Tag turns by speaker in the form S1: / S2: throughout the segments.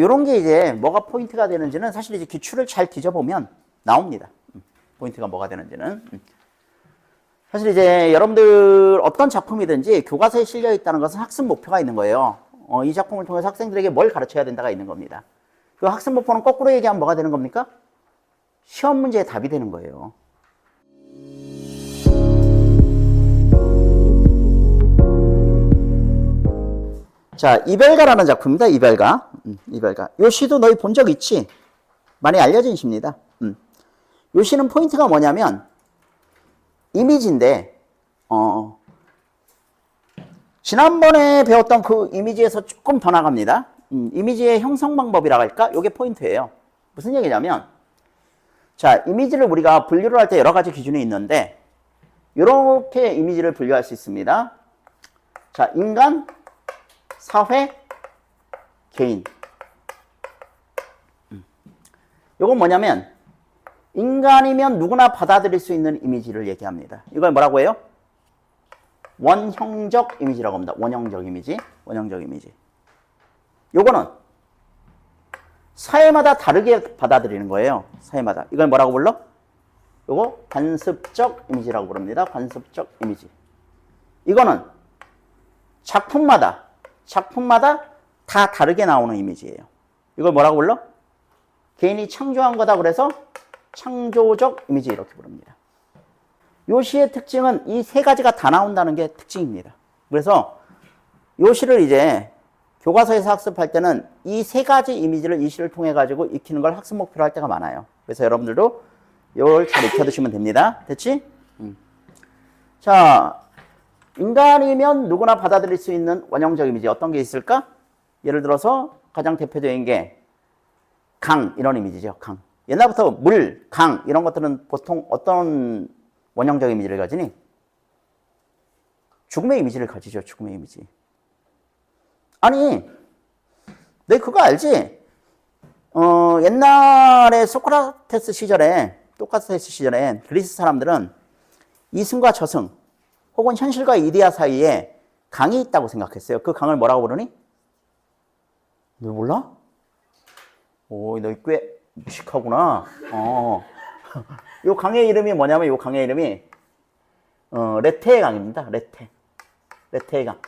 S1: 요런 게 이제 뭐가 포인트가 되는지는 사실 이제 기출을 잘 뒤져보면 나옵니다. 포인트가 뭐가 되는지는. 사실 이제 여러분들 어떤 작품이든지 교과서에 실려 있다는 것은 학습 목표가 있는 거예요. 이 작품을 통해서 학생들에게 뭘 가르쳐야 된다가 있는 겁니다. 그 학습 목표는 거꾸로 얘기하면 뭐가 되는 겁니까? 시험 문제의 답이 되는 거예요. 자, 이별가라는 작품입니다. 이별가. 이별가. 요 시도 너희 본 적 있지? 많이 알려진 시입니다. 요 시는 포인트가 뭐냐면 이미지인데 지난번에 배웠던 그 이미지에서 조금 더 나갑니다. 이미지의 형성 방법이라고 할까? 요게 포인트예요. 무슨 얘기냐면 자, 이미지를 우리가 분류를 할 때 여러 가지 기준이 있는데 이렇게 이미지를 분류할 수 있습니다. 자, 인간, 사회, 개인. 요건 뭐냐면 인간이면 누구나 받아들일 수 있는 이미지를 얘기합니다. 이걸 뭐라고 해요? 원형적 이미지라고 합니다. 원형적 이미지. 원형적 이미지. 요거는 사회마다 다르게 받아들이는 거예요. 사회마다. 이걸 뭐라고 불러? 요거 관습적 이미지라고 부릅니다. 관습적 이미지. 이거는 작품마다 다 다르게 나오는 이미지예요. 이걸 뭐라고 불러? 개인이 창조한 거다 그래서 창조적 이미지 이렇게 부릅니다. 요 시의 특징은 이 세 가지가 다 나온다는 게 특징입니다. 그래서 요 시를 이제 교과서에서 학습할 때는 이 세 가지 이미지를 이 시를 통해 가지고 익히는 걸 학습 목표로 할 때가 많아요. 그래서 여러분들도 요걸 잘 익혀두시면 됩니다. 됐지? 자, 인간이면 누구나 받아들일 수 있는 원형적 이미지 어떤 게 있을까? 예를 들어서 가장 대표적인 게 강 이런 이미지죠. 강. 옛날부터 물, 강 이런 것들은 보통 어떤 원형적 이미지를 가지니? 죽음의 이미지를 가지죠. 죽음의 이미지. 아니, 너 그거 알지? 옛날에 소크라테스 시절에 그리스 사람들은 이승과 저승 혹은 현실과 이데아 사이에 강이 있다고 생각했어요. 그 강을 뭐라고 부르니? 너 몰라? 오, 너 꽤 무식하구나. 요 강의 이름이 뭐냐면 요 강의 이름이 레테의 강입니다. 레테의 강.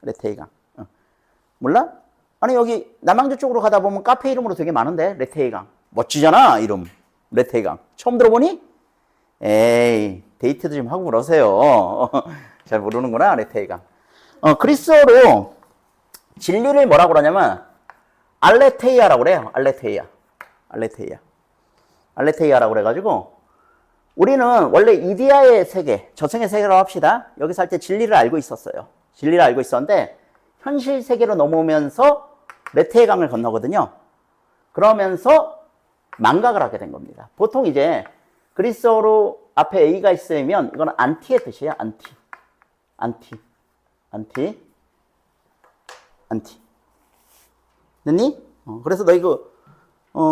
S1: 레테의 강. 몰라? 아니 여기 남양주 쪽으로 가다 보면 카페 이름으로 되게 많은데 레테의 강. 멋지잖아 이름. 레테의 강. 처음 들어보니? 에이 데이트도 좀 하고 그러세요. 잘 모르는구나 레테의 강. 그리스어로 진리를 뭐라고 그러냐면 알레테이아라고 그래요. 알레테이아라고 그래가지고 우리는 원래 이데아의 세계, 저승의 세계라고 합시다. 여기서 할 때 진리를 알고 있었어요. 진리를 알고 있었는데 현실 세계로 넘어오면서 레테의 강을 건너거든요. 그러면서 망각을 하게 된 겁니다. 보통 이제 그리스어로 앞에 A가 있으면 이건 안티의 뜻이에요. 안티. 됐니? 그래서 너희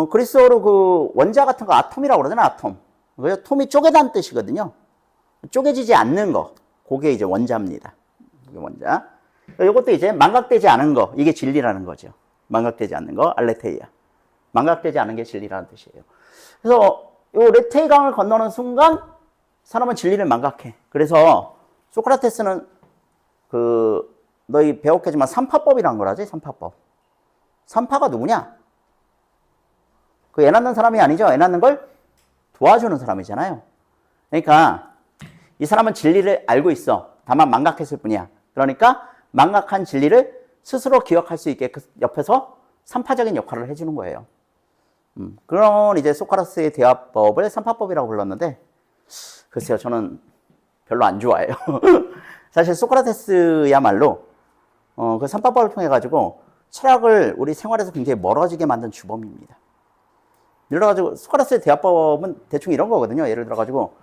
S1: 그리스어로 그 원자 같은 거 아톰이라고 그러잖아, 아톰. 그래서 톰이 쪼개다는 뜻이거든요. 쪼개지지 않는 거. 그게 이제 원자입니다. 이게 원자. 이것도 이제 망각되지 않은 거. 이게 진리라는 거죠. 망각되지 않는 거, 알레테이아. 망각되지 않은 게 진리라는 뜻이에요. 그래서 요 레테의 강을 건너는 순간 사람은 진리를 망각해. 그래서 소크라테스는 너희 배웠겠지만 삼파법이라는 걸 하지, 삼파법. 삼파가 누구냐? 그 애 낳는 사람이 아니죠. 애 낳는 걸 도와주는 사람이잖아요. 그러니까 이 사람은 진리를 알고 있어. 다만 망각했을 뿐이야. 그러니까 망각한 진리를 스스로 기억할 수 있게 그 옆에서 삼파적인 역할을 해주는 거예요. 그런 이제 소크라테스의 대화법을 삼파법이라고 불렀는데 글쎄요, 저는 별로 안 좋아해요. 사실 소크라테스야말로 그 삼파법을 통해 가지고 철학을 우리 생활에서 굉장히 멀어지게 만든 주범입니다. 예를 들어가지고 소크라테스의 대화법은 대충 이런 거거든요. 예를 들어가지고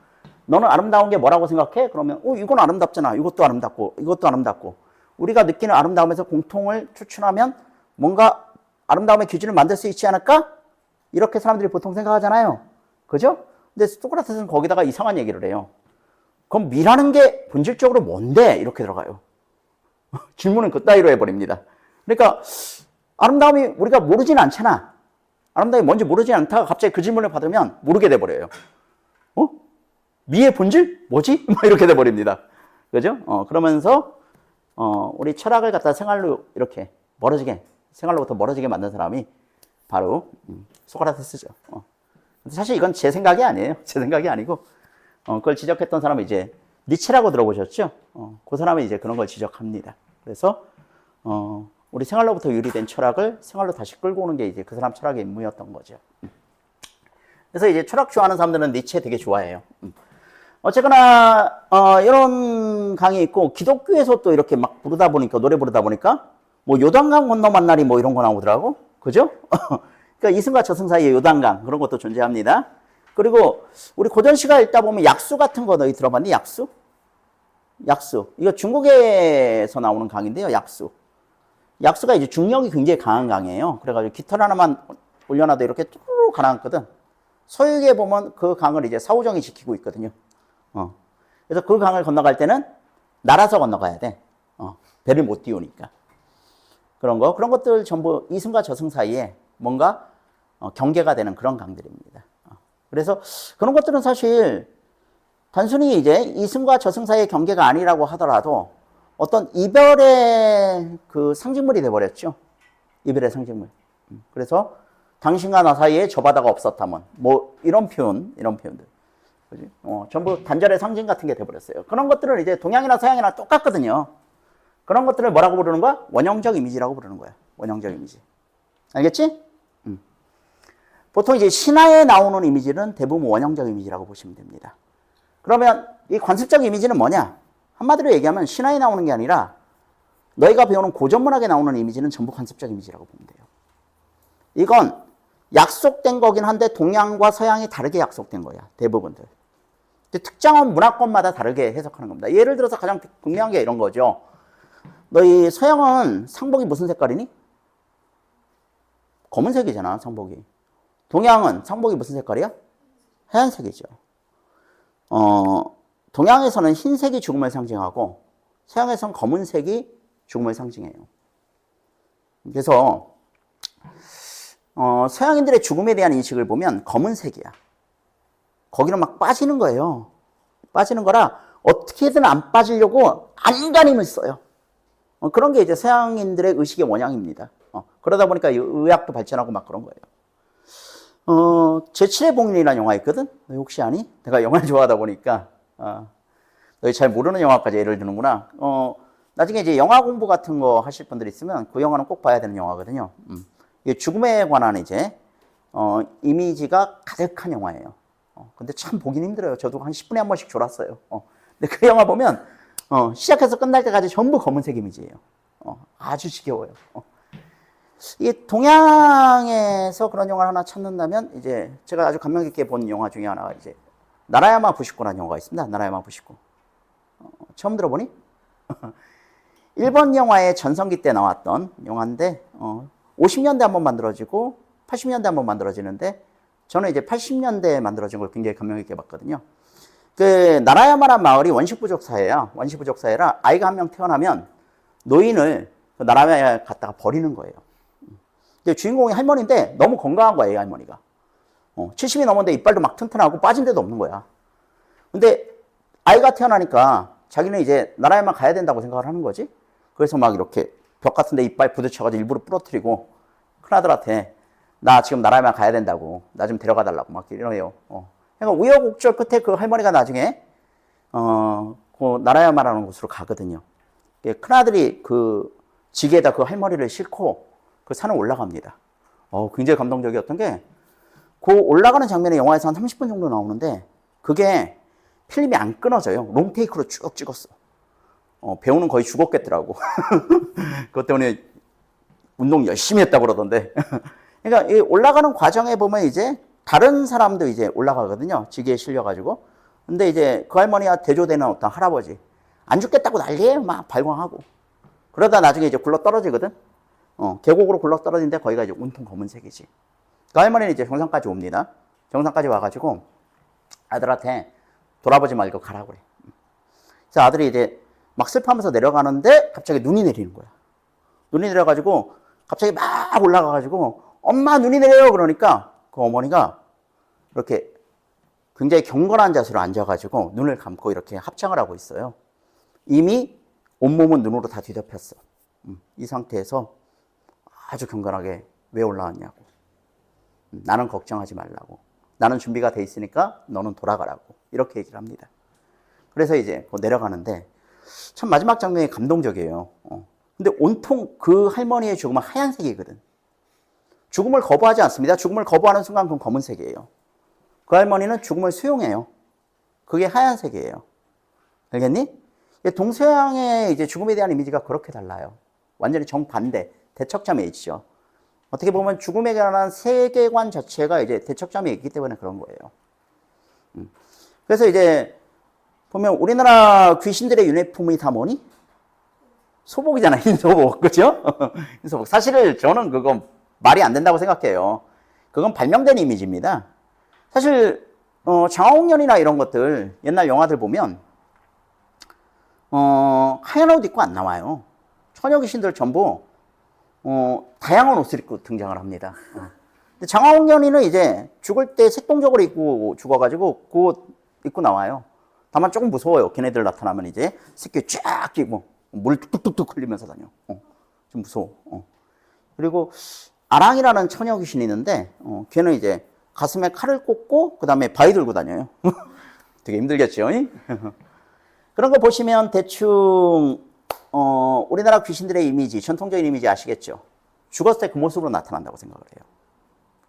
S1: 너는 아름다운 게 뭐라고 생각해? 그러면 이건 아름답잖아. 이것도 아름답고 이것도 아름답고 우리가 느끼는 아름다움에서 공통을 추출하면 뭔가 아름다움의 기준을 만들 수 있지 않을까? 이렇게 사람들이 보통 생각하잖아요. 그죠? 근데 소크라테스는 거기다가 이상한 얘기를 해요. 그럼 미라는 게 본질적으로 뭔데? 이렇게 들어가요. 질문은 그따위로 해버립니다. 그러니까 아름다움이 우리가 모르진 않잖아. 아름다움이 뭔지 모르지 않다가 갑자기 그 질문을 받으면 모르게 돼버려요. 미의 본질? 뭐지? 막 이렇게 돼버립니다. 그죠? 그러면서, 우리 철학을 갖다 생활로 이렇게 생활로부터 멀어지게 만든 사람이 바로, 소크라테스죠. 근데 사실 이건 제 생각이 아니에요. 제 생각이 아니고, 그걸 지적했던 사람은 이제 니체라고 들어보셨죠? 그 사람이 이제 그런 걸 지적합니다. 그래서, 우리 생활로부터 유리된 철학을 생활로 다시 끌고 오는 게 이제 그 사람 철학의 임무였던 거죠. 그래서 이제 철학 좋아하는 사람들은 니체 되게 좋아해요. 어쨌거나, 이런 강의 있고, 기독교에서 또 이렇게 막 부르다 보니까, 노래 부르다 보니까, 뭐 요단강 건너 만나리 뭐 이런 거 나오더라고. 그죠? 그러니까 이승과 저승 사이에 요단강, 그런 것도 존재합니다. 그리고 우리 고전 시가 읽다 보면 약수 같은 거 너희 들어봤니? 약수? 약수. 이거 중국에서 나오는 강인데요, 약수. 약수가 이제 중력이 굉장히 강한 강이에요. 그래가지고 깃털 하나만 올려놔도 이렇게 쭉 가라앉거든. 서유기에 보면 그 강을 이제 사후정이 지키고 있거든요. 그래서 그 강을 건너갈 때는 날아서 건너가야 돼. 배를 못 띄우니까. 그런 것들 전부 이승과 저승 사이에 뭔가 경계가 되는 그런 강들입니다. 그래서 그런 것들은 사실 단순히 이제 이승과 저승 사이의 경계가 아니라고 하더라도 어떤 이별의 그 상징물이 돼버렸죠. 이별의 상징물. 그래서 당신과 나 사이에 저 바다가 없었다면 뭐 이런 표현들. 그지? 전부 단절의 상징 같은 게 돼버렸어요. 그런 것들은 이제 동양이나 서양이나 똑같거든요. 그런 것들을 뭐라고 부르는 거야? 원형적 이미지라고 부르는 거야. 원형적 이미지. 알겠지? 보통 이제 신화에 나오는 이미지는 대부분 원형적 이미지라고 보시면 됩니다. 그러면 이 관습적 이미지는 뭐냐? 한마디로 얘기하면 신화에 나오는 게 아니라 너희가 배우는 고전문학에 나오는 이미지는 전부 관습적 이미지라고 보면 돼요. 이건 약속된 거긴 한데 동양과 서양이 다르게 약속된 거야. 대부분들. 특정한 문화권마다 다르게 해석하는 겁니다. 예를 들어서 가장 분명한 게 이런 거죠. 너희 서양은 상복이 무슨 색깔이니? 검은색이잖아, 상복이. 동양은 상복이 무슨 색깔이야? 하얀색이죠. 동양에서는 흰색이 죽음을 상징하고 서양에서는 검은색이 죽음을 상징해요. 그래서 서양인들의 죽음에 대한 인식을 보면 검은색이야. 거기는 막 빠지는 거예요. 빠지는 거라 어떻게든 안 빠지려고 안간힘을 써요. 그런 게 이제 서양인들의 의식의 원양입니다. 그러다 보니까 의학도 발전하고 막 그런 거예요. 제7의 봉인이라는 영화 있거든? 너희 혹시 아니? 내가 영화를 좋아하다 보니까, 너희 잘 모르는 영화까지 예를 드는구나. 나중에 이제 영화 공부 같은 거 하실 분들 있으면 그 영화는 꼭 봐야 되는 영화거든요. 이게 죽음에 관한 이제, 이미지가 가득한 영화예요. 근데 참 보긴 힘들어요. 저도 한 10분에 한 번씩 졸았어요. 근데 그 영화 보면, 시작해서 끝날 때까지 전부 검은색 이미지예요. 아주 지겨워요. 이 동양에서 그런 영화를 하나 찾는다면 이제 제가 아주 감명 깊게 본 영화 중에 하나가 이제 나라야마 부시코라는 영화가 있습니다. 나라야마 부시코. 처음 들어보니? 일본 영화의 전성기 때 나왔던 영화인데 50년대 한번 만들어지고 80년대 한번 만들어지는데 저는 이제 80년대에 만들어진 걸 굉장히 감명 깊게 봤거든요. 그 나라야마란 마을이 원식부족 사회야. 원식부족 사회라 아이가 한 명 태어나면 노인을 그 나라야마에 갖다가 버리는 거예요. 근데 주인공이 할머니인데 너무 건강한 거예요, 할머니가. 70이 넘었는데 이빨도 막 튼튼하고 빠진 데도 없는 거야. 근데 아이가 태어나니까 자기는 이제 나라야마 가야 된다고 생각을 하는 거지. 그래서 막 이렇게 벽 같은 데 이빨 부딪혀가지고 일부러 부러뜨리고 큰아들한테 나 지금 나라야마 가야 된다고 나 좀 데려가 달라고 막 이러네요. 그러니까 우여곡절 끝에 그 할머니가 나중에 그 나라야마라는 곳으로 가거든요. 큰아들이 그 지게에다 그 할머니를 싣고 그 산을 올라갑니다. 굉장히 감동적이었던 게, 그 올라가는 장면이 영화에서 한 30분 정도 나오는데, 그게 필름이 안 끊어져요. 롱테이크로 쭉 찍었어. 배우는 거의 죽었겠더라고. 그것 때문에 운동 열심히 했다고 그러던데. 그러니까 이 올라가는 과정에 보면 이제 다른 사람도 이제 올라가거든요. 지게에 실려가지고. 근데 이제 그 할머니와 대조되는 어떤 할아버지. 안 죽겠다고 난리예요. 막 발광하고. 그러다 나중에 이제 굴러 떨어지거든. 계곡으로 굴러 떨어지는데 거기가 이제 온통 검은색이지. 그 할머니는 이제 정상까지 옵니다. 정상까지 와가지고 아들한테 돌아보지 말고 가라고 그래. 그래서 아들이 이제 막 슬퍼하면서 내려가는데 갑자기 눈이 내리는 거야. 눈이 내려가지고 갑자기 막 올라가가지고 엄마 눈이 내려요 그러니까 그 어머니가 이렇게 굉장히 경건한 자세로 앉아가지고 눈을 감고 이렇게 합창을 하고 있어요. 이미 온몸은 눈으로 다 뒤덮였어. 이 상태에서 아주 경건하게 왜 올라왔냐고. 나는 걱정하지 말라고. 나는 준비가 돼 있으니까 너는 돌아가라고. 이렇게 얘기를 합니다. 그래서 이제 내려가는데 참 마지막 장면이 감동적이에요. 근데 온통 그 할머니의 죽음은 하얀색이거든. 죽음을 거부하지 않습니다. 죽음을 거부하는 순간 그건 검은색이에요. 그 할머니는 죽음을 수용해요. 그게 하얀색이에요. 알겠니? 동서양의 이제 죽음에 대한 이미지가 그렇게 달라요. 완전히 정반대, 대척점에 있죠. 어떻게 보면 죽음에 관한 세계관 자체가 이제 대척점에 있기 때문에 그런 거예요. 그래서 이제 보면 우리나라 귀신들의 유니폼이 다 뭐니? 소복이잖아요. 흰소복. 그죠? 흰소복. 사실 저는 그건 말이 안 된다고 생각해요. 그건 발명된 이미지입니다. 사실 장화홍련이나 이런 것들 옛날 영화들 보면 하얀 옷 입고 안 나와요. 처녀 귀신들 전부 다양한 옷을 입고 등장을 합니다. 근데 장화홍련이는 이제 죽을 때 색동적으로 입고 죽어가지고 그 옷 입고 나와요. 다만 조금 무서워요. 걔네들 나타나면 이제 새끼 쫙 끼고 물 뚝뚝뚝뚝 흘리면서 다녀. 좀 무서워. 그리고 아랑이라는 처녀 귀신이 있는데 걔는 이제 가슴에 칼을 꽂고 그 다음에 바위 들고 다녀요. 되게 힘들겠죠. 그런 거 보시면 대충 우리나라 귀신들의 이미지, 전통적인 이미지 아시겠죠? 죽었을 때 그 모습으로 나타난다고 생각을 해요.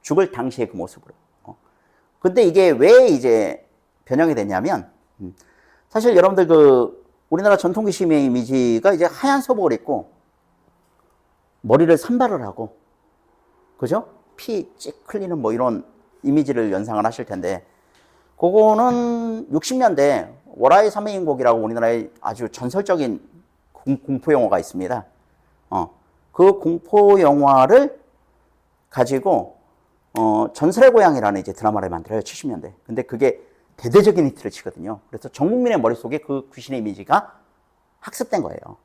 S1: 죽을 당시에 그 모습으로. 근데 이게 왜 이제 변형이 됐냐면 사실 여러분들 그 우리나라 전통 귀신의 이미지가 이제 하얀 소복을 입고 머리를 산발을 하고 그죠? 피 찍 흘리는 뭐 이런 이미지를 연상을 하실 텐데 그거는 60년대 월화의 3인곡이라고 우리나라에 아주 전설적인 공포 영화가 있습니다. 그 공포 영화를 가지고 전설의 고향이라는 이제 드라마를 만들어요. 70년대. 근데 그게 대대적인 히트를 치거든요. 그래서 전 국민의 머릿속에 그 귀신의 이미지가 학습된 거예요.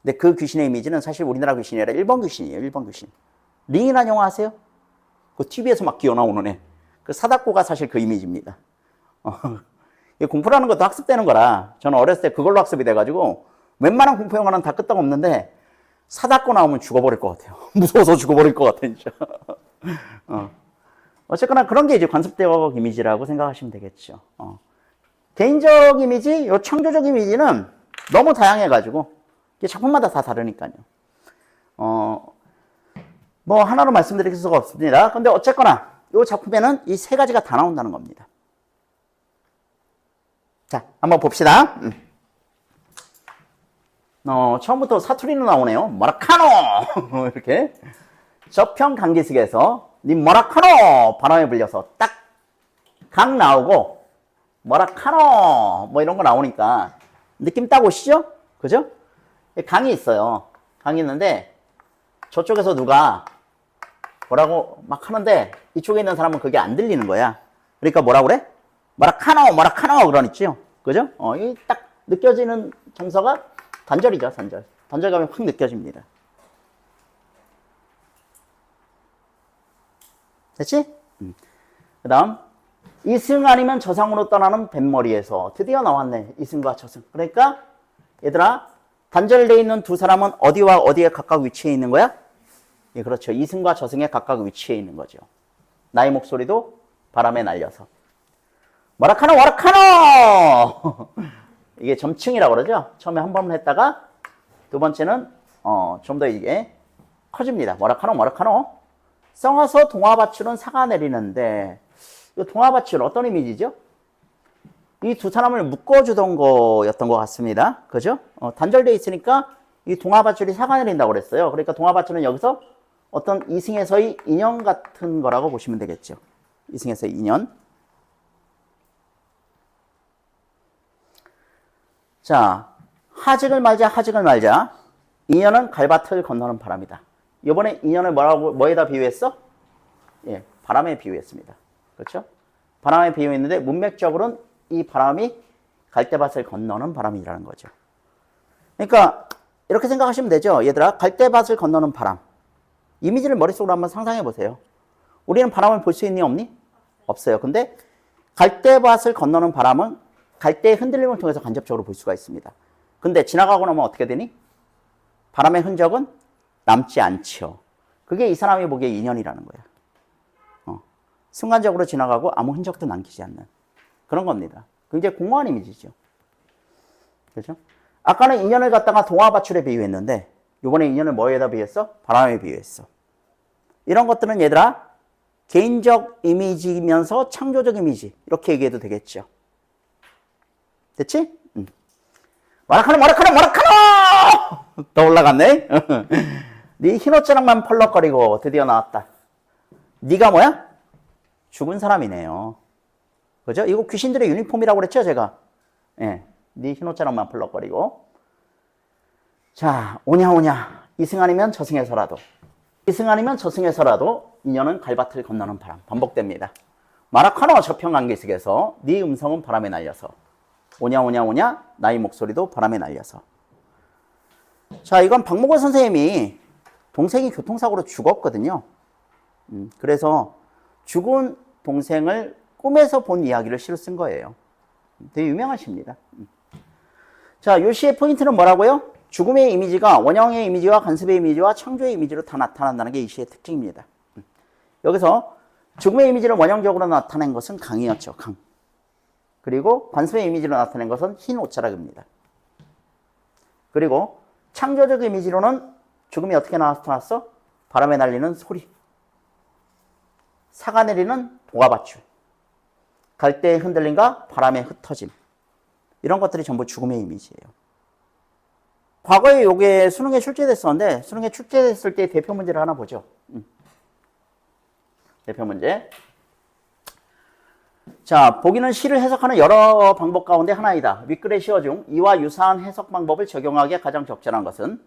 S1: 근데 그 귀신의 이미지는 사실 우리나라 귀신이 아니라 일본 귀신이에요. 일본 귀신. 링이라는 영화 아세요? 그 TV에서 막 기어 나오는 애. 그 사다코가 사실 그 이미지입니다. 공포라는 것도 학습되는 거라 저는 어렸을 때 그걸로 학습이 돼가지고 웬만한 공포 영화는 다 끄떡없는데 사다코 나오면 죽어버릴 것 같아요. 무서워서 죽어버릴 것 같아 진짜. 어쨌거나 그런 게 이제 관습대화적 이미지라고 생각하시면 되겠죠. 개인적 이미지, 요 창조적 이미지는 너무 다양해가지고 작품마다 다 다르니까요. 뭐 하나로 말씀드릴 수가 없습니다. 근데 어쨌거나 이 작품에는 이 세 가지가 다 나온다는 겁니다. 자, 한번 봅시다. 처음부터 사투리는 나오네요. 뭐라카노! 이렇게. 저평 강기슭에서 니 뭐라카노! 바람에 불려서 딱 강 나오고 뭐라카노! 뭐 이런 거 나오니까 느낌 딱 오시죠? 그죠? 강이 있어요. 강이 있는데 저쪽에서 누가 뭐라고 막 하는데 이쪽에 있는 사람은 그게 안 들리는 거야. 그러니까 뭐라 그래? 뭐라카노! 뭐라카노! 그러니지요. 그죠? 이 딱 느껴지는 정서가 단절이죠, 단절. 단절감이 확 느껴집니다. 됐지? 그 다음, 이승 아니면 저승으로 떠나는 뱃머리에서 드디어 나왔네. 이승과 저승. 그러니까, 얘들아, 단절되어 있는 두 사람은 어디와 어디에 각각 위치해 있는 거야? 예, 그렇죠. 이승과 저승에 각각 위치해 있는 거죠. 나의 목소리도 바람에 날려서. 뭐라카노, 뭐라카노! 이게 점층이라고 그러죠. 처음에 한 번 했다가 두 번째는 좀 더 이게 커집니다. 뭐라카노, 뭐라카노. 썩어서 동화밭줄은 사가 내리는데 이 동화밭줄 어떤 이미지죠? 이 두 사람을 묶어주던 거였던 것 같습니다. 그죠? 단절되어 있으니까 이 동화밭줄이 사가 내린다고 그랬어요. 그러니까 동화밭줄은 여기서 어떤 이승에서의 인연 같은 거라고 보시면 되겠죠. 이승에서의 인연. 자, 하직을 말자, 하직을 말자. 인연은 갈밭을 건너는 바람이다. 이번에 인연을 뭐에다 비유했어? 예, 바람에 비유했습니다. 그렇죠? 바람에 비유했는데 문맥적으로는 이 바람이 갈대밭을 건너는 바람이라는 거죠. 그러니까 이렇게 생각하시면 되죠. 얘들아, 갈대밭을 건너는 바람. 이미지를 머릿속으로 한번 상상해 보세요. 우리는 바람을 볼 수 있니 없니? 없어요. 근데 갈대밭을 건너는 바람은 갈대의 흔들림을 통해서 간접적으로 볼 수가 있습니다. 근데 지나가고 나면 어떻게 되니? 바람의 흔적은 남지 않죠. 그게 이 사람이 보기에 인연이라는 거야. 순간적으로 지나가고 아무 흔적도 남기지 않는 그런 겁니다. 굉장히 공허한 이미지죠. 그렇죠? 아까는 인연을 갖다가 동화밭줄에 비유했는데 이번에 인연을 뭐에다 비유했어? 바람에 비유했어. 이런 것들은 얘들아 개인적 이미지이면서 창조적 이미지 이렇게 얘기해도 되겠죠. 됐지? 마라카노 더 올라갔네. 네 흰옷자락만 펄럭거리고 드디어 나왔다. 네가 뭐야? 죽은 사람이네요. 그죠? 이거 귀신들의 유니폼이라고 그랬죠 제가. 예, 네 흰옷자락만 펄럭거리고. 자, 오냐 이승 아니면 저승에서라도, 이승 아니면 저승에서라도 인연은 갈밭을 건너는 바람. 반복됩니다. 마라카노 저평강기슭에서 네 음성은 바람에 날려서, 오냐 나의 목소리도 바람에 날려서. 자, 이건 박목원 선생님이 동생이 교통사고로 죽었거든요. 그래서 죽은 동생을 꿈에서 본 이야기를 시로 쓴 거예요. 되게 유명한 시입니다. 자, 이 시의 포인트는 뭐라고요? 죽음의 이미지가 원형의 이미지와 관습의 이미지와 창조의 이미지로 다 나타난다는 게 이 시의 특징입니다. 여기서 죽음의 이미지를 원형적으로 나타낸 것은 강이었죠. 강. 그리고 관습의 이미지로 나타낸 것은 흰 옷자락입니다. 그리고 창조적 이미지로는 죽음이 어떻게 나타났어? 바람에 날리는 소리, 사가 내리는 동화밭줄, 갈대의 흔들림과 바람의 흩어짐, 이런 것들이 전부 죽음의 이미지예요. 과거에 이게 수능에 출제됐었는데 수능에 출제됐을 때 대표 문제를 하나 보죠. 대표 문제. 자, 보기는 시를 해석하는 여러 방법 가운데 하나이다. 윗글의 시어 중 이와 유사한 해석 방법을 적용하기에 가장 적절한 것은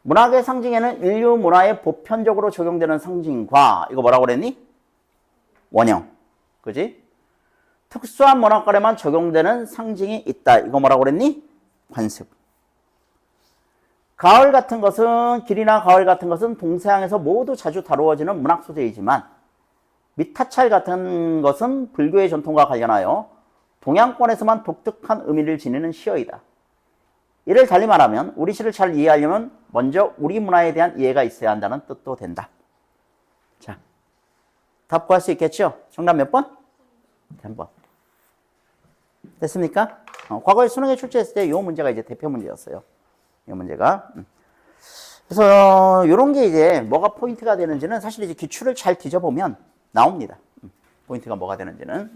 S1: 문학의 상징에는 인류 문화에 보편적으로 적용되는 상징과, 이거 뭐라고 그랬니? 원형. 그지? 특수한 문학관에만 적용되는 상징이 있다. 이거 뭐라고 그랬니? 관습. 가을 같은 것은, 길이나 가을 같은 것은 동서양에서 모두 자주 다루어지는 문학 소재이지만 미타찰 같은 것은 불교의 전통과 관련하여 동양권에서만 독특한 의미를 지니는 시어이다. 이를 달리 말하면 우리 시를 잘 이해하려면 먼저 우리 문화에 대한 이해가 있어야 한다는 뜻도 된다. 자, 답 구할 수 있겠죠? 정답 몇 번? 3번. 됐습니까? 과거에 수능에 출제했을 때 이 문제가 이제 대표 문제였어요. 이 문제가. 그래서 이런 게 이제 뭐가 포인트가 되는지는 사실 이제 기출을 잘 뒤져보면 나옵니다. 포인트가 뭐가 되는지는.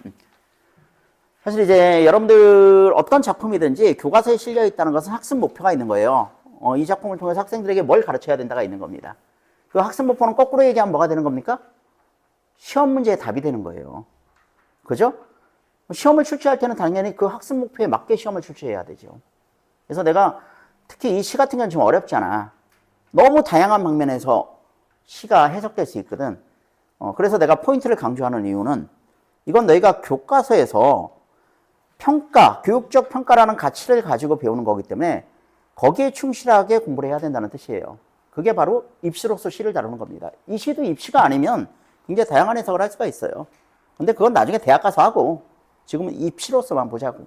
S1: 사실 이제 여러분들 어떤 작품이든지 교과서에 실려 있다는 것은 학습 목표가 있는 거예요. 이 작품을 통해서 학생들에게 뭘 가르쳐야 된다가 있는 겁니다. 그 학습 목표는 거꾸로 얘기하면 뭐가 되는 겁니까? 시험 문제의 답이 되는 거예요. 그죠? 시험을 출제할 때는 당연히 그 학습 목표에 맞게 시험을 출제해야 되죠. 그래서 내가 특히 이 시 같은 경우는 좀 어렵잖아. 너무 다양한 방면에서 시가 해석될 수 있거든. 그래서 내가 포인트를 강조하는 이유는 이건 너희가 교과서에서 평가, 교육적 평가라는 가치를 가지고 배우는 거기 때문에 거기에 충실하게 공부를 해야 된다는 뜻이에요. 그게 바로 입시로서 시를 다루는 겁니다. 이 시도 입시가 아니면 굉장히 다양한 해석을 할 수가 있어요. 근데 그건 나중에 대학 가서 하고 지금은 입시로서만 보자고.